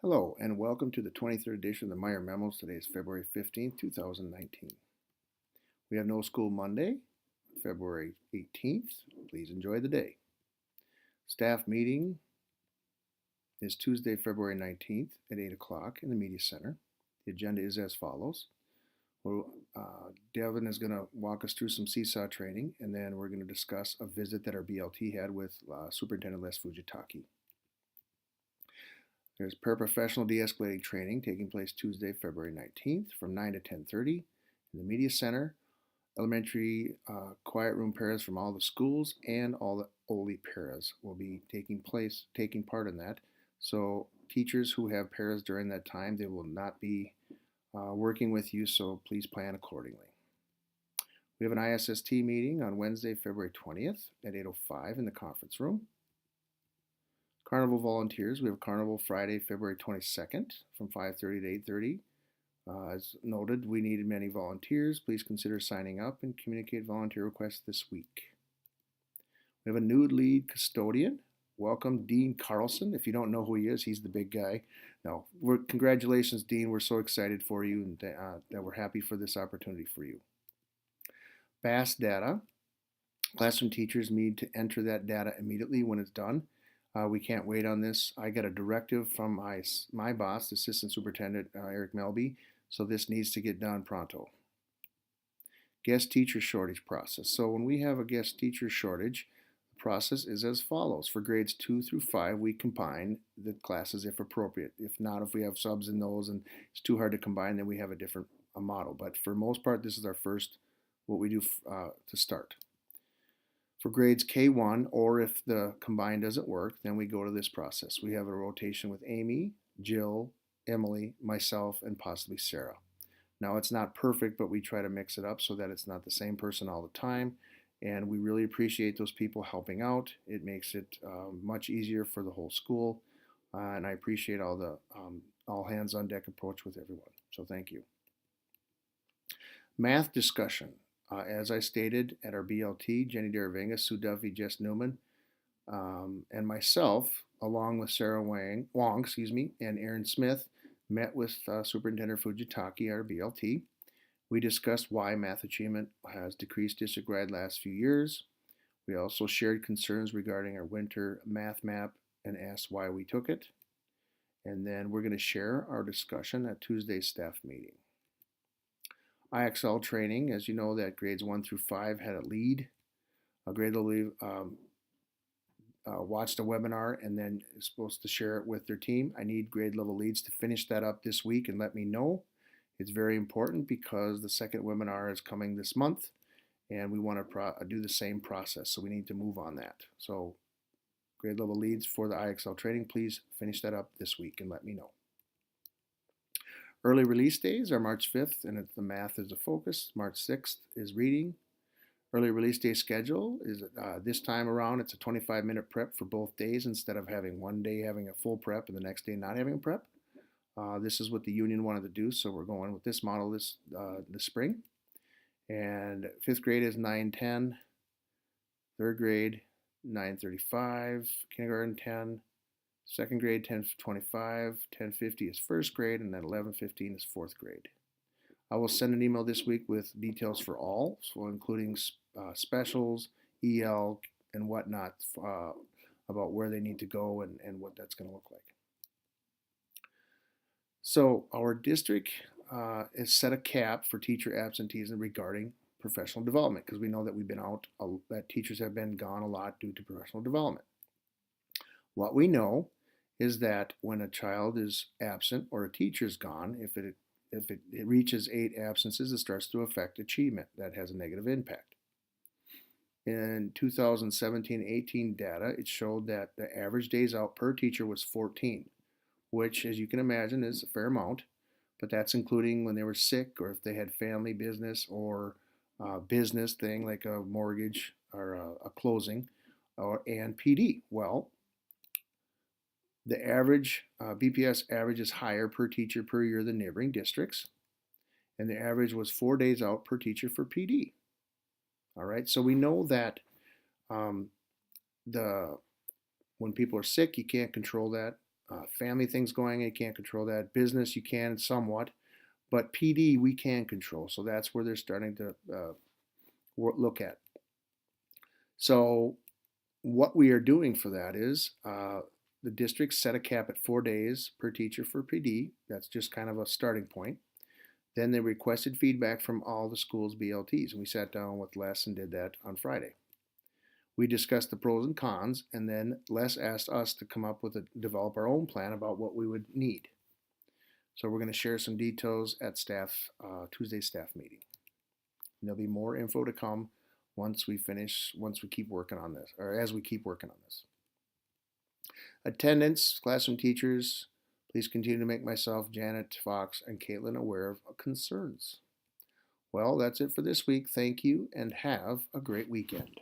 Hello, and welcome to the 23rd edition of the Meyer Memos. Today is February 15th, 2019. We have no school Monday, February 18th. Please enjoy the day. Staff meeting is Tuesday, February 19th at 8 o'clock in the Media Center. The agenda is as follows. Devin is going to walk us through some seesaw training, and then we're going to discuss a visit that our BLT had with Superintendent Les Fujitaki. There's paraprofessional de-escalating training taking place Tuesday, February 19th from 9 to 10:30 in the Media Center. Elementary quiet room paras from all the schools and all the OLE paras will be taking part in that. So teachers who have paras during that time, they will not be working with you, so please plan accordingly. We have an ISST meeting on Wednesday, February 20th at 8:05 in the conference room. Carnival volunteers, we have Carnival Friday, February 22nd from 5:30 to 8:30. As noted, we needed many volunteers. Please consider signing up and communicate volunteer requests this week. We have a new lead custodian. Welcome, Dean Carlson. If you don't know who he is, he's the big guy. No, congratulations, Dean. We're so excited for you and that we're happy for this opportunity for you. BAS data. Classroom teachers need to enter that data immediately when it's done. We can't wait on this. I got a directive from my boss, Assistant Superintendent Eric Melby, so this needs to get done pronto. Guest teacher shortage process. So when we have a guest teacher shortage, the process is as follows. For grades 2 through 5, we combine the classes if appropriate. If not, if we have subs in those and it's too hard to combine, then we have a different model. But for the most part, this is our first, what we do to start. For grades K1, or if the combined doesn't work, then we go to this process. We have a rotation with Amy, Jill, Emily, myself, and possibly Sarah. Now, it's not perfect, but we try to mix it up so that it's not the same person all the time. And we really appreciate those people helping out. It makes it much easier for the whole school. And I appreciate all the all hands on deck approach with everyone. So thank you. Math discussion. As I stated at our BLT, Jenny Daravenga, Sue Duffy, Jess Newman, and myself, along with Sarah Wong, and Aaron Smith, met with Superintendent Fujitaki, our BLT. We discussed why math achievement has decreased district-wide last few years. We also shared concerns regarding our winter math map and asked why we took it. And then we're going to share our discussion at Tuesday's staff meeting. IXL training, as you know, that grades 1 through 5 had a lead. A grade level watched a webinar and then is supposed to share it with their team. I need grade level leads to finish that up this week and let me know. It's very important because the second webinar is coming this month and we want to do the same process, so we need to move on that. So grade level leads for the IXL training, please finish that up this week and let me know. Early release days are March 5th, and the math is a focus. March 6th is reading. Early release day schedule is this time around, it's a 25-minute prep for both days instead of having one day having a full prep and the next day not having a prep. This is what the union wanted to do, so we're going with this model this spring. And 5th grade is 9:10, 3rd grade 9:35, kindergarten 10, 2nd grade 10:25, 10:50 is 1st grade, and then 11:15 is 4th grade. I will send an email this week with details for all, so including specials, EL, and whatnot about where they need to go and what that's going to look like. So our district has set a cap for teacher absenteeism regarding professional development because we know that we've been out, that teachers have been gone a lot due to professional development. What we know is that when a child is absent or a teacher is gone, if it reaches 8 absences, it starts to affect achievement. That has a negative impact. In 2017-18 data, it showed that the average days out per teacher was 14, which, as you can imagine, is a fair amount, but that's including when they were sick or if they had family business or business thing like a mortgage or a closing and PD. Well, the average BPS average is higher per teacher per year than neighboring districts, and the average was 4 days out per teacher for PD. All right, so we know that when people are sick, you can't control that. Family things going on, you can't control that. Business, you can somewhat. But PD, we can control. So that's where they're starting to look at. So what we are doing for that is the district set a cap at 4 days per teacher for PD. That's just kind of a starting point. Then they requested feedback from all the schools' BLTs, and we sat down with Les and did that on Friday. We discussed the pros and cons, and then Les asked us to come up with develop our own plan about what we would need. So we're going to share some details at Tuesday staff meeting. And there'll be more info to come once we keep working on this, or as we keep working on this. Attendance, classroom teachers, please continue to make myself, Janet, Fox, and Caitlin aware of concerns. Well, that's it for this week. Thank you, and have a great weekend.